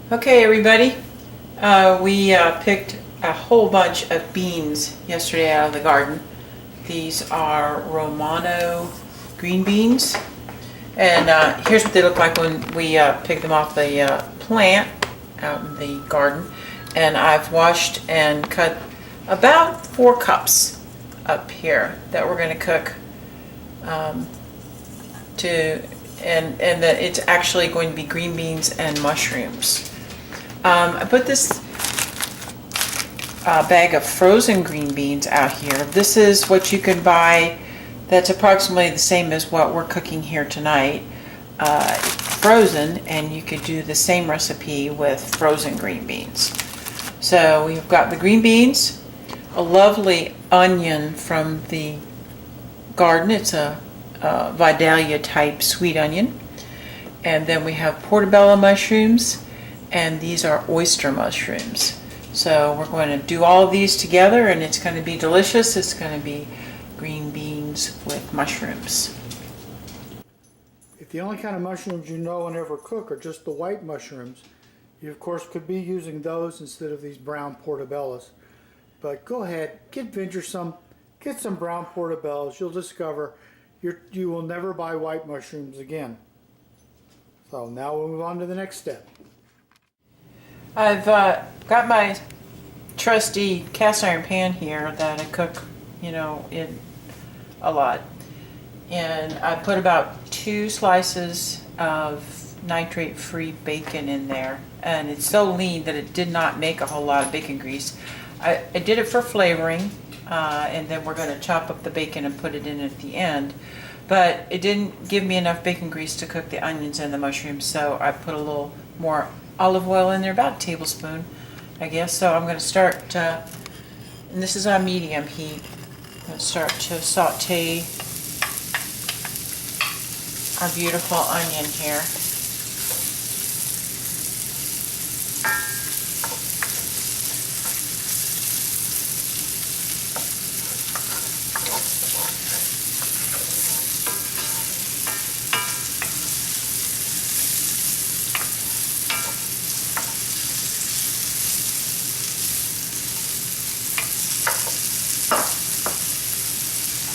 Okay, everybody, we picked a whole bunch of beans yesterday out of the garden. These are Romano green beans, and here's what they look like when we picked them off the plant out in the garden. And I've washed and cut about 4 cups up here that we're going to cook and that it's actually going to be green beans and mushrooms. I put this bag of frozen green beans out here. This is what you can buy that's approximately the same as what we're cooking here tonight, frozen, and you could do the same recipe with frozen green beans. So we've got the green beans, a lovely onion from the garden. It's a Vidalia type sweet onion, and then we have portobello mushrooms, and these are oyster mushrooms. So we're going to do all of these together, and it's going to be delicious. It's going to be green beans with mushrooms. If the only kind of mushrooms you know and ever cook are just the white mushrooms, you of course could be using those instead of these brown portobellos. But go ahead, get venturesome, get some brown portobellos. You'll discover you will never buy white mushrooms again. So now we'll move on to the next step. I've got my trusty cast iron pan here that I cook, in a lot. And I put about 2 slices of nitrate-free bacon in there. And it's so lean that it did not make a whole lot of bacon grease. I did it for flavoring, and then we're going to chop up the bacon and put it in at the end. But it didn't give me enough bacon grease to cook the onions and the mushrooms, so I put a little more olive oil in there, about a tablespoon, I guess. So I'm going to start, and this is on medium heat. I'm going to start to saute our beautiful onion here.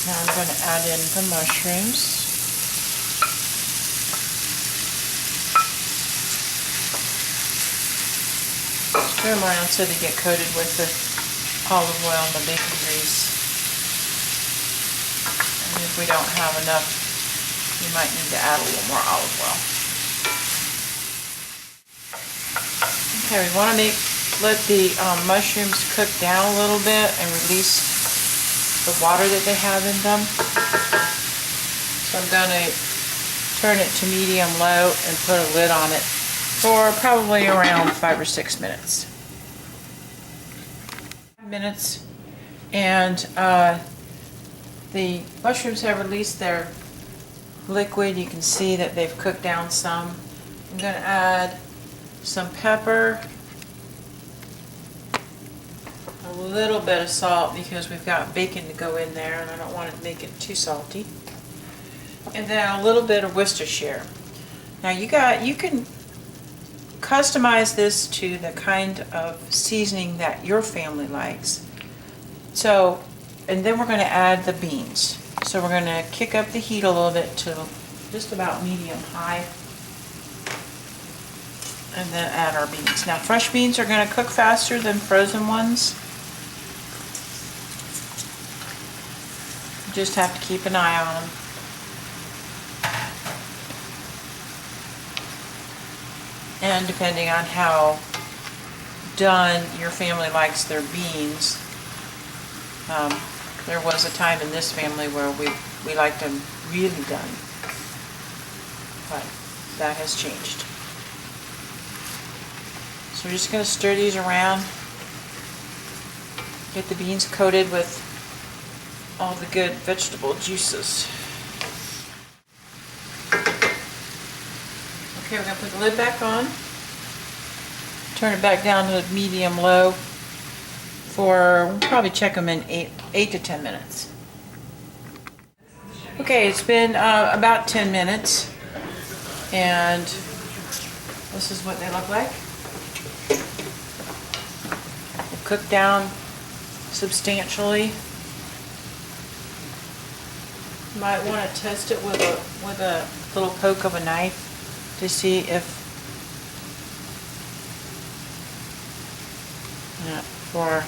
Now I'm going to add in the mushrooms. Stir them around so they get coated with the olive oil and the bacon grease. And if we don't have enough, you might need to add a little more olive oil. Okay, we want to let the mushrooms cook down a little bit and release the water that they have in them. So I'm going to turn it to medium-low and put a lid on it for probably around 5 or 6 minutes. And the mushrooms have released their liquid. You can see that they've cooked down some. I'm going to add some pepper, a little bit of salt because we've got bacon to go in there and I don't want to make it too salty. And then a little bit of Worcestershire. Now you can customize this to the kind of seasoning that your family likes. So, and then we're going to add the beans. So we're going to kick up the heat a little bit to just about medium-high. And then add our beans. Now fresh beans are going to cook faster than frozen ones. Just have to keep an eye on them. And depending on how done your family likes their beans, there was a time in this family where we liked them really done, but that has changed. So we're just going to stir these around, get the beans coated with all the good vegetable juices. Okay, we're going to put the lid back on, turn it back down to medium-low for, we'll probably check them in 8 to 10 minutes. Okay, it's been about 10 minutes, and this is what they look like. cook down substantially. You might want to test it with a little poke of a knife to see if for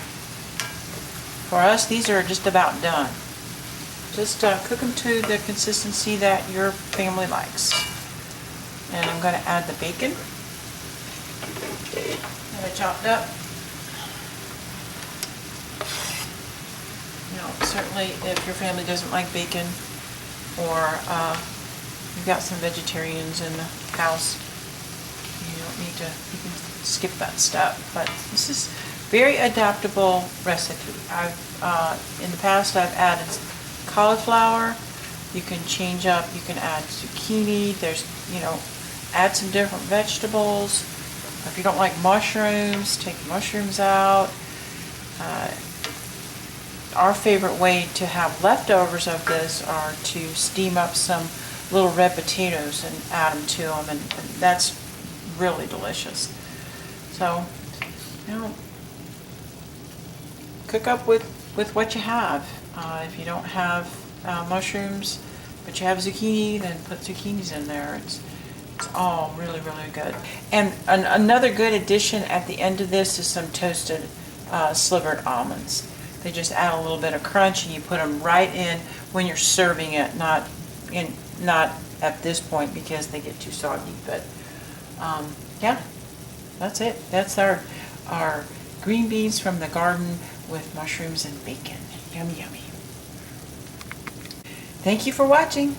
us these are just about done. Just cook them to the consistency that your family likes. And I'm going to add the bacon that I chopped up. You know, certainly if your family doesn't like bacon, or you've got some vegetarians in the house, you don't need to, you can skip that step. But this is very adaptable recipe. In the past I've added cauliflower. You can change up, you can add zucchini, there's, you know, add some different vegetables. If you don't like mushrooms, take the mushrooms out. Our favorite way to have leftovers of this are to steam up some little red potatoes and add them to them, and that's really delicious. So, you know, cook up with what you have. If you don't have mushrooms, but you have zucchini, then put zucchinis in there. It's all really, really good. And another good addition at the end of this is some toasted slivered almonds. They just add a little bit of crunch, and you put them right in when you're serving it, not at this point because they get too soggy. But yeah, that's it. That's our green beans from the garden with mushrooms and bacon. Yummy, yummy. Thank you for watching.